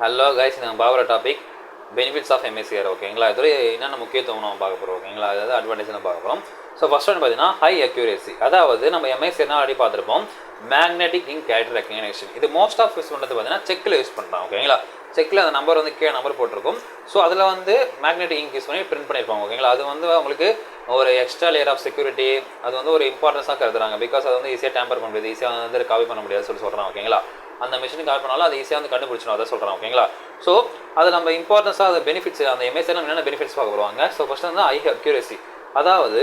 Hello guys, நம்ம பார்க்குற topic benefits of எம்எஸ்சிஆர். ஓகேங்களா, இது என்னென்ன முக்கியத்துவம் நம்ம பார்க்க போகிறோம். ஓகேங்களா, அதாவது அட்வான்டேஜ் நம்ம பார்க்க போகிறோம். ஸோ ஃபர்ஸ்ட் ஒன்று பார்த்தீங்கன்னா ஹை அக்யூரேசி. அதாவது நம்ம எம்எஸ்சிஆர்னா ஆல்ரெடி பார்த்துருப்போம், மேக்னெட்டிக் இங்க் கேரக்டர் ரெக்கக்னேஷன். இது மோஸ்ட் ஆஃப் யூஸ் பண்ணுறது பார்த்தீங்கன்னா செக்கில் யூஸ் பண்ணுறோம். ஓகேங்களா, செக்கில் அந்த நம்பர் வந்து நம்பர் போட்டிருக்கும். ஸோ அதில் வந்து மேக்னெட்டிக் இங்க் யூஸ் பண்ணி பிரிண்ட் பண்ணியிருப்பாங்க. ஓகேங்களா, அது வந்து உங்களுக்கு ஒரு எக்ஸ்ட்ரா லேயர் ஆஃப் செக்யூரிட்டி, அது வந்து ஒரு இம்பார்ட்டன்ஸாக கருதுறாங்க. பிகாஸ் அது வந்து ஈஸியாக டேம்பர் பண்ண முடியாது, ஈஸியாக வந்து காப்பி பண்ண முடியாது சொல்கிறாங்க. ஓகேங்களா, அந்த மிஷினுக்கு கால் பண்ணாலும் அது ஈஸியாக வந்து கண்டுபிடிச்சிடும், அதை சொல்கிறேன். ஓகேங்களா, ஸோ அது நம்ம இம்பார்ட்டன்ஸாக அது பெனிஃபிட்ஸ், அந்த எம்எஸ்சியில் என்னென்ன பெனிஃபிட்ஸ் பார்க்க போவாங்க. ஸோ ஃபஸ்ட்டு வந்து ஹை அக்யூரேசி. அதாவது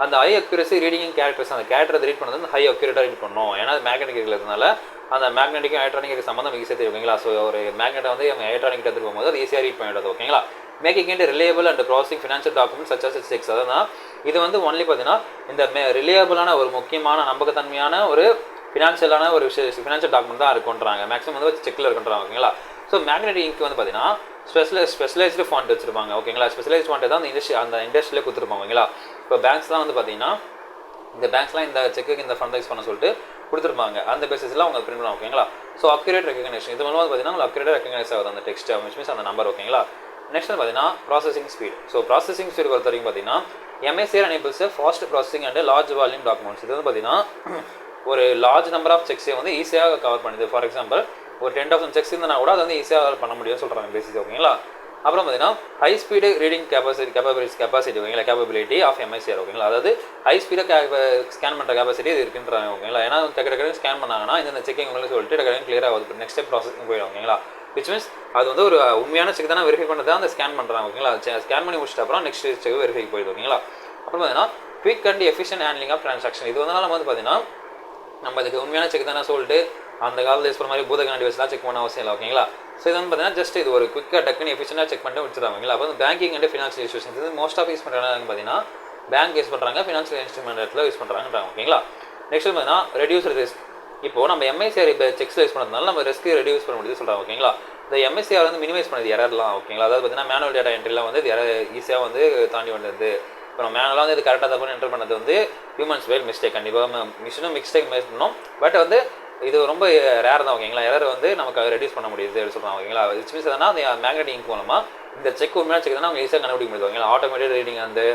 அந்த ஹை அக்யூரேசி ரீடிங் கேரக்டர்ஸ், அந்த கேரக்டர் ரீட் பண்ணது வந்து ஹை அக்யூரேட்டாக ரீட் பண்ணணும். ஏன்னா அது மேக்னெட்டிக் இருக்கிறதுனால அந்த மேக்னெட்டிக்கும் எலக்ட்ரானிக் சம்மந்தம் ஈஸியாக தெரியும். ஓகேங்களா, ஸோ ஒரு மேக்னெட்டை வந்து அவங்க எலக்ட்ரானிக் எடுத்துட்டு போகும்போது அது ஈஸியாக ரீட் பண்ணிவிடுது. ஓகேங்களா, making it reliable and processing financial documents such as cheques. அதான் இது வந்து ஒன்லி பார்த்தீங்கன்னா இந்த ரிலேபிளான ஒரு முக்கியமான நம்பகத்தன்மையான ஒரு ஃபினான்ஷியலான ஒரு ஃபினான்ஷியல் டாக்குமெண்ட் தான் இருக்குன்றாங்க. மேக்ஸிமம் வந்து செக்கில் இருக்குன்றாங்க. ஓகேங்களா, ஸோ மேக்னெட்டிக் இங்க் வந்து பார்த்தீங்கன்னா ஸ்பெஷலைஸ்டு ஃபாண்ட் வச்சிருப்பாங்க. ஓகேங்களா, ஸ்பெஷலைஸ்டு ஃபாண்ட் தான் அந்த இண்டஸ்ட்ரியிலே கொடுத்துருப்பாங்க. ஓகேங்களா, இப்போ பேங்க்ஸ்லாம் வந்து பார்த்தீங்கன்னா இந்த பேங்க்ஸ்லாம் இந்த செக்குக்கு இந்த ஃபண்ட் ரைஸ் பண்ண சொல்லிட்டு கொடுத்துருப்பாங்க. அந்த பேசிஸில் அவங்க பிரிண்ட் பண்ணுவாங்க. ஓகேங்களா, ஸோ அக்யூரேட் ரெகக்னேஷன் இது மூலமாக பார்த்தீங்கன்னா உங்களுக்கு அக்யூரேட் ரெகக்னைஸ் ஆகுது அந்த டெக்ஸ்ட், விச் மீன்ஸ் அந்த நம்பர். ஓகேங்களா, நெக்ஸ்ட் வந்து பார்த்தீங்கன்னா processing speed. So processing speed பொறுத்த வரைக்கும் பார்த்தீங்கன்னா MSCR enables fast processing and large volume documents. இது வந்து பார்த்தீங்கன்னா ஒரு லார்ஜ் நம்பர் ஆஃப் செக்ஸை வந்து ஈஸியாக கவர் பண்ணுது. ஃபார் எக்ஸாம்பிள் ஒரு 10,000 செக்ஸ் இருந்தால் கூட அதை வந்து ஈஸியாக பண்ண முடியும்னு சொல்கிறாங்க பேசிஸ். ஓகேங்களா, அப்புறம் பார்த்தீங்கன்னா ஹை ஸ்பீடு ரீடிங் கெப்பாசிட்டி. ஓகேங்களா, கேப்பபிலிட்டி ஆஃப் எம்எஸ்சிஆர். ஓகேங்களா, அதாவது ஹை ஸ்பீடாக ஸ்கேன் பண்ணுற கெப்பாசிட்டி இது இருக்குன்றாங்க. ஓகேங்களா, ஏன்னா டக்கு ஸ்கேன் பண்ணாங்கன்னா இந்த செக்கிங் உங்களுக்கு சொல்லிட்டு டக்கு கிளியர் ஆகுது, நெக்ஸ்ட் ஸ்டெப் ப்ராசஸிங் போயிடும். ஓகேங்களா, விச் மீன்ஸ் அது வந்து ஒரு உண்மையான செக் தானே வெரிஃபை பண்ணி தான் அந்த ஸ்கேன் பண்ணுறாங்க. ஓகேங்களா, ஸ்கேன் பண்ணி முடிச்சிட்டு அப்புறம் நெக்ஸ்ட் செக் வெரிஃபை போயிடுது. ஓகேங்களா, அப்புறம் பார்த்தீங்கன்னா quick and efficient handling of transaction. இது வந்து நம்ம வந்து பார்த்தீங்கன்னா நம்ம அதுக்கு உண்மையான செக் தானே சொல்லிட்டு அந்த காலத்தில் யூஸ் பண்ண மாதிரி பூதகண்ணாடி வச்சுலாம் செக் பண்ண அவசியம் இல்லை. ஓகேங்களா, ஸோ இது வந்து பார்த்தீங்கன்னா ஜஸ்ட் இது ஒரு குவிக்காக டக்குன்னு எஃபிஷியன்ட்டாக செக் பண்ணிட்டு வச்சுருவாங்க. ஓகேங்களா, அப்போ பேங்கிங் அண்ட் ஃபினான்ஷியல் இன்ஸ்டியூஷன்ஸ் இது மோஸ்ட் ஆஃப் யூஸ் பண்ணுறாங்க. பார்த்தீங்கன்னா பேங்க் யூஸ் பண்ணுறாங்க, ஃபினான்ஷியல் இன்ஸ்ட்ருமெண்ட்டில் யூஸ் பண்ணுறாங்கன்றாங்க. ஓகேங்களா, நெக்ஸ்ட் பார்த்தீங்கன்னா ரெடியூஸ் ரிஸ்க். இப்போ நம்ம எம்எஸ்சிஆர் இப்போ செக்ஸ் யூஸ் பண்ணுறதுனால நம்ம ரிஸ்க் ரெடியூஸ் பண்ண முடியுது சொல்கிறாங்க. ஓகேங்களா, இந்த எம்எஸ்சிஆர் வந்து மினிமைஸ் பண்ணுது எரர்லாம். ஓகேங்களா, அதாவது பார்த்தீங்கன்னா மேனுவல் டேட்டா என்ட்ரிலாம் வந்து ஈஸியாக வந்து தாண்டி வந்தது. இப்போ நம்ம மேனுவலாக வந்து இது கரெக்டாக தப்பு என்டர் பண்ணது வந்து ஹியூமன்ஸ் வேல் மிஸ்டேக், கண்டிப்பாக மிஷினும் மிஸ்டேக் மேக் பண்ணோம். பட் வந்து இது ரொம்ப ரேர் தான். ஓகேங்களா, எரர் வந்து நமக்கு ரெடியூஸ் பண்ண முடியுது சொல்கிறாங்க. ஓகேங்களா, விச் மீன்ஸ் எதனா அந்த மேக்னெட்டிக் இங்க் மூலமாக இந்த செக் உண்மையான செக் தான் அவங்க ஈஸியாக கண்டுபிடிக்க முடியுது. ஓகேங்களா, ஆட்டோமேட்டிக் ரீடிங் வந்து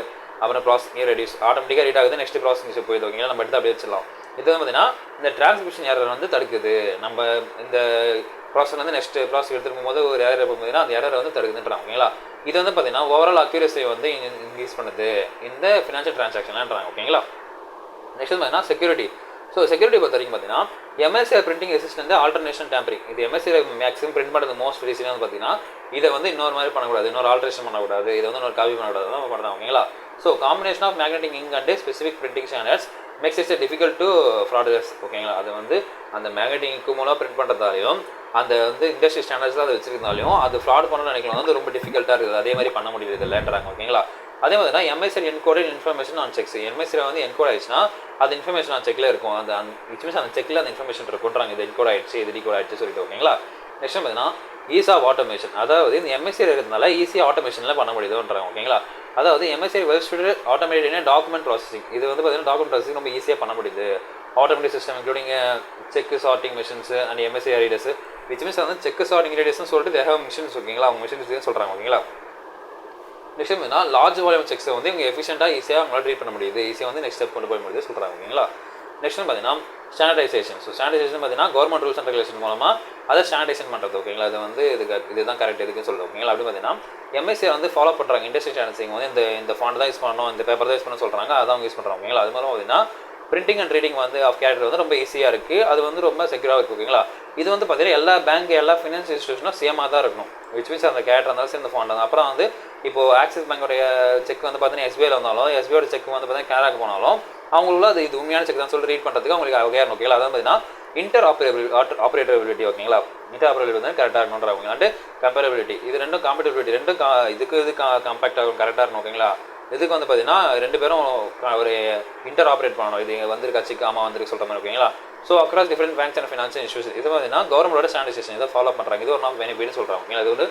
அப்புறம் ப்ராசஸிங் ரெடியூஸ் ஆட்டோமேட்டிக்காக ரீட் ஆகுது, நெக்ஸ்ட் ப்ராசஸிங் போயிடுது. ஓகேங்களா, நம்ம எடுத்து அப்படியே வச்சிடலாம். இது வந்து பார்த்தீங்கன்னா இந்த டிரான்ஸ்மிஷன் எரர் வந்து தடுக்குது. நம்ம இந்த ப்ராசஸ் வந்து நெக்ஸ்ட் ப்ராசஸ் எடுத்துட்டு போகும்போது ஒரு எரர் போகும்போதுன்னா அந்த எரரை வந்து தடுக்குதுன்றாங்க. ஓகேங்களா, இது வந்து பார்த்தீங்கன்னா ஓவரால் அக்யூரேசி வந்து இன்க்ரீஸ் பண்ணுது இந்த ஃபினான்ஷியல் ட்ரான்சாக்ஷன்ன்றாங்க. ஓகேங்களா, நெக்ஸ்ட் பார்த்தீங்கன்னா செக்யூரிட்டி. ஸோ செக்யூரிட்டி பொறுத்த வரைக்கும் பார்த்தீங்கன்னா எம்எஸ்சிஆர் பிரிண்டிங் ரெசிஸ்டன்ட் ஆல்டர்னேஷன் டேம்பரிங். இது எம்எஸ்சிஆர் மேக்ஸிமம் பிரிண்ட் பண்ணுறது மோஸ்ட் ரீசன் வந்து பார்த்தீங்கன்னா இதை வந்து இன்னொரு மாதிரி பண்ணக்கூடாது, இன்னொரு ஆல்ட்ரேஷன் பண்ணக்கூடாது, இதை வந்து இன்னொரு காப்பி பண்ணக்கூடாது தான் பண்ணுறாங்க. ஓகேங்களா, so combination of magnetic ink and specific printing standards makes it's difficult to fraudsters. ஓகேங்களா, அது வந்து அந்த மேக்னெட்டிக் இங்க்கு மூலம் பிரிண்ட் பண்ணுறதாலையும் அந்த வந்து இண்டஸ்ட்ரி ஸ்டாண்டர்ட்ஸ் அதை வச்சிருந்தாலும் அது ஃப்ராட் பண்ணணும்னு நினைக்கலாம் வந்து ரொம்ப டிஃபிகல்ட்டாக இருக்குது. அதே மாதிரி பண்ண முடியுது இல்லைன்றாங்க. ஓகேங்களா, அதே மாதிரி தான் எம்எஸ்சிஆர் என்கோடட் இன்ஃபர்மேஷன் ஆன் செக்ஸ். எம்எஸ்சிஆர் வந்து என்கோட் ஆயிடுச்சுன்னா அது இன்ஃபர்மேஷன் ஆன் செக்கில் இருக்கும். அந்த விச் மீன்ஸ் அந்த செக்கில் அந்த இன்ஃபர்மேஷன் இருக்குன்றாங்க. இது என்கோட் ஆயிடுச்சு, இது டிகோட் ஆயிடுச்சு சொல்லிட்டு. ஓகேங்களா, நெக்ஸ்ட் பார்த்தீங்கன்னா ஈஸ் ஆஃப் ஆட்டோமேஷன். அதாவது இந்த எம்எஸ்சிஆர் இருக்கிறதுனால ஈஸியாக ஆட்டோமேஷனில் பண்ண முடியுதுன்றாங்க. ஓகேங்களா, அதாவது MSCR well automated document processing. இது வந்து பார்த்தீங்கன்னா டாக்குமெண்ட் ப்ராசஸிங் ரொம்ப ஈஸியாக பண்ண முடியுது. Automatic system including cheque sorting machines and MSCR readers. Which means வந்து செக் சார்ட்டிங் ரீடர்ஸ்னு சொல்லிட்டு தேவ மிஷின்ஸ். ஓகேங்களா, அவங்க மிஷின்ஸ் சொல்கிறாங்க. ஓகேங்களா, நெக்ஸ்ட் பார்த்தீங்கன்னா லார்ஜ் வால்யூம் செக்ஸை வந்து இவங்க எஃபிஷியண்டாக ஈஸியாக அவங்களால ரீட் பண்ண முடியுது, ஈஸியாக வந்து நெக்ஸ்ட் ஸ்டெப் கொண்டு போய் முடியுது சொல்கிறாங்க. ஓகேங்களா, நெக்ஸ்ட் பார்த்தீங்கன்னா ஸ்டாண்டர்டைசேஷன். ஸோ ஸ்டாண்டர்டைசேஷன் பார்த்தீங்கன்னா கவர்மெண்ட் ரூல்ஸ் அண்ட் ரெகுலேஷன் மூலமாக அதை ஸ்டாண்டர்டைசேஷன் பண்ணுறது. ஓகேங்களா, இது வந்து இதுதான் கரெக்ட் இதுக்குன்னு சொல்லுது. ஓகேங்களா, அப்படி பார்த்தீங்கன்னா எம்எஸ்சிஆர் வந்து ஃபாலோ பண்ணுறாங்க. இண்டஸ்ட்ரி ஸ்டாண்டர்ட்ஸிங் வந்து இந்த ஃபாண்ட் தான் யூஸ் பண்ணணும், இந்த பேப்பர் தான் யூஸ் பண்ணணும்னு சொல்கிறாங்க, அதான் அவங்க யூஸ் பண்ணுறாங்க. ஓகேங்களா, அது மூலம் பார்த்தீங்கன்னா பிரிண்டிங் அண்ட் ரீடிங் வந்து ஆஃப் கேரக்டர் வந்து ரொம்ப ஈஸியாக இருக்குது, அது வந்து ரொம்ப செக்யூராக இருக்குது. ஓகேங்களா, இது வந்து பார்த்தீங்கன்னா எல்லா பேங்க் எல்லா ஃபினான்ஸ் இன்ஸ்டியூஷனும் சேமாக தான் இருக்கணும். விச் மீன்ஸ் அந்த கேரக்டர் இருந்தாலும் சேர்ந்த ஃபாண்ட் தான். அப்புறம் வந்து இப்போ ஆக்சிஸ் பேங்கோடைய செக் வந்து பார்த்தீங்கன்னா எஸ்பிஐயில் வந்தாலும் எஸ்பிஐயோட செக் வந்து பார்த்தீங்கன்னா கேராக்கு போனாலும் அவங்களுக்குள்ள அது இது உண்மையான செக் தான் சொல்லி ரீட் பண்ணுறதுக்கு அவங்களுக்கு அவகையாக. ஓகேங்களா, அதான் பார்த்தீங்கன்னா ஆப்ரேட்டபிலிட்டி. ஓகேங்களா, ஆப்ரேட்டபிலிட்டி வந்து கரெக்டாக இருக்கணுன்றாங்க. அண்ட் கம்பேரபிலிட்டி, இது ரெண்டும் காம்பேட்டபிலிட்டி ரெண்டும் இதுக்கு கம்பேக்ட் ஆகும் கரெக்டாக இருக்கணும். ஓகேங்களா, இதுக்கு வந்து பார்த்தீங்கன்னா ரெண்டு பேரும் ஒரு ஆப்ரேட் பண்ணணும். இது வந்துருக்கு செக் ஆமாம் வந்துருக்கு சொல்கிற மாதிரி. ஓகேங்களா, so across different banks and financial institution இது பார்த்தீங்கன்னா கவர்மெண்டோட ஸ்டாண்டர்டைசேஷன் இதை ஃபாலோ பண்ணுறாங்க. இது ஒரு நாள் பெனிஃபிட்னு சொல்கிறாங்க. ஓகேங்களா, இது வந்து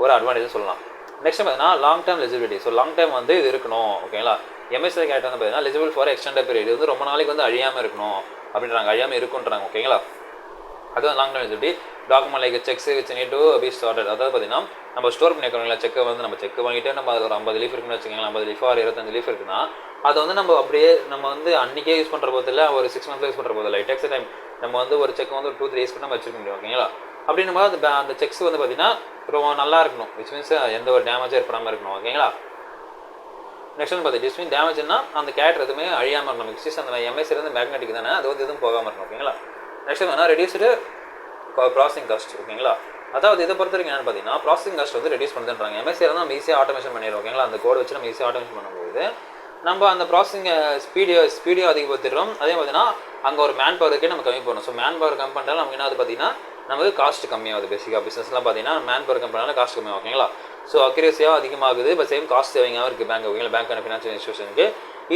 ஒரு அட்வான்டேஜ் சொல்லலாம். நெக்ஸ்ட் பார்த்தீங்கன்னா long term eligibility. So long time வந்து இது இருக்கணும். ஓகேங்களா, எம்எஸ்சிஆர் கேரக்டர் வந்து பார்த்தீங்கன்னா எலிஜிபிள் ஃபார் எக்ஸ்டெண்டட் பீரியட். இது வந்து ரொம்ப நாளைக்கு வந்து அழியாமல் இருக்கணும் அப்படின்றாங்க, அழியாமல் இருக்குன்றாங்க. ஓகேங்களா, அதுவும் long term eligibility. Document like cheques which need to be started. அதாவது பார்த்தீங்கன்னா நம்ம ஸ்டோர் பண்ணி வைக்கிறோம்ல செக்கை வந்து நம்ம செக் வாங்கிட்டு நம்ம அதில் ஒரு 50 லீஃப் இருக்குன்னு வச்சுக்கோங்களேன், 50 லீஃப் ஆர் 25 லீஃப் இருக்குன்னா அதை வந்து நம்ம அப்படியே நம்ம வந்து அன்றைக்கே யூஸ் பண்ணுற போதில் ஒரு 6 மந்த்ஸ் யூஸ் பண்ணுற போதில்லை, இட் டேக்ஸ் டைம். நம்ம வந்து ஒரு செக் வந்து ஒரு 2-3 டேஸ் கூட நம்ம வச்சுக்க முடியும் ஓகேங்களா. அப்படின்னும் போது அந்த செக்ஸ் வந்து பார்த்தீங்கன்னா ரொம்ப நல்லா இருக்கணும், விச் மீன்ஸ் எந்த ஒரு டேமேஜும் ஏற்படாமல் இருக்கணும் ஓகேங்களா. நெக்ஸ்ட் வந்து பார்த்தீங்கன்னா மீன் டேமேஜ்னா அந்த கேரக்டர் எதுவுமே அழியாமல் இருக்கணும், மிக்சிஸ் அந்த எம்எஸ்சி வந்து மேக்னெட்டிக் தானே, அது வந்து எதுவும் போகாமல் இருக்கணும் ஓகேங்களா. நெக்ஸ்ட் வேணால் ரெடியூஸ்டு ப்ராசஸிங் காஸ்ட் ஓகேங்களா. அதாவது இதை பொறுத்த வரைக்கும் என்னென்னு பார்த்தீங்கன்னா ப்ராசஸிங் காஸ்ட் வந்து ரெடியூஸ் பண்ணுறாங்க. எம்எஸ்சி இருந்தால் நம்ம ஈஸியாக ஆட்டோமேஷன் பண்ணிடுறோம் ஓகேங்களா. அந்த கோட் வச்சு நம்ம ஈஸியாக ஆட்டோமேஷன் பண்ணும்போது நம்ம அந்த ப்ராசஸிங் ஸ்பீடியோ அதிகப்படுத்திடுறோம். அதே பார்த்தீங்கன்னா அங்கே ஒரு மேன் பவருக்கே நம்ம கம்மி பண்ணணும். ஸோ மேன் பவர் கம்மி பண்ணுறாலும் நமக்கு என்ன பார்த்தீங்கன்னா நமக்கு காஸ்ட் கம்மியாகுது. பேசிக்காக பிஸ்னஸ்லாம் பார்த்தீங்கன்னா மேன் பவர் கம்மி பண்ணாலும் காஸ்ட் கம்மியாகும் ஓகேங்களா. ஸோ அக்யூரேசியாக அதிகமாகுது, பட் சேம் காஸ்ட் சேவிங்காகவும் இருக்குது பேங்க் ஓகேங்களா. பேங்க் அண்ட் ஃபினான்ஷியல் இன்ஸ்டியூஷனுக்கு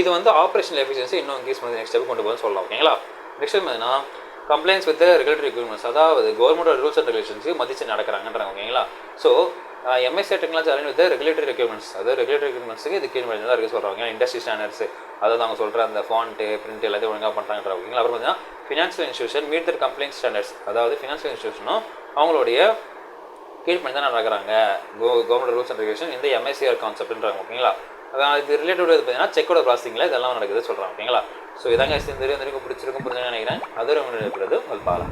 இது வந்து ஆப்ரேஷனல் எஃபிஷியன்சி இன்னும் இன்க்ரீஸ் பண்ணி நெக்ஸ்ட் ஸ்டெப் கொண்டு போகணும்னு சொல்லலாம் ஓகேங்களா. நெக்ஸ்ட் பார்த்தீங்கன்னா கம்ப்ளைண்ட்ஸ் வித் ரெகுலேட்டரி ரெக்யூர்மெண்ட்ஸ், அதாவது கவர்மெண்டோட ரூல்ஸ் அண்ட் ரெகுலேஷன்ஸுக்கு மதிச்சு நடக்கிறாங்கன்றாங்க ஓகேங்களா. So MSC technology align with regulatory requirements, அதாவது ரெகுலேட்டரி ரெக்யூர்மெண்ட்ஸுக்கு இது கீழ் தான் இருக்குது சொல்கிறாங்க. இண்டஸ்ட்ரி ஸ்டாண்டர்ட்ஸ், அதாவது அவங்க சொல்கிற அந்த ஃபாண்ட்டு பிரிண்ட் எல்லாத்தையும் ஒழுங்காக பண்ணுறாங்க ஓகேங்களா. அப்புறம் பார்த்தீங்கன்னா ஃபினான்ஷியல் இன்ஸ்டியூஷன் மீட் தர் கம்ப்ளைண்ட் ஸ்டாண்டர்ட்ஸ், அதாவது ஃபினான்ஷியல் இன்ஸ்டியூஷனும் அவங்களுடைய கீழ் பண்ணி தான் நடக்கிறாங்க கவர்மெண்ட் ரூல்ஸ் அண்ட் ரெகுலேஷன் இந்த எம்எஸ்சிஆர் கான்செப்ட்ன்றாங்க ஓகேங்களா. அதான் இது ரிலேட்டட் பார்த்தீங்கன்னா செக்கோட ப்ராசஸிங்கில் இதெல்லாம் நடக்குது சொல்கிறாங்க ஓகேங்களா. ஸோ இதாங்க இந்த வரைக்கும் பிடிச்சிருக்கும் புரிஞ்சுன்னு நினைக்கிறேன். அது ரொம்ப இருக்கிறது பார்க்கலாம்.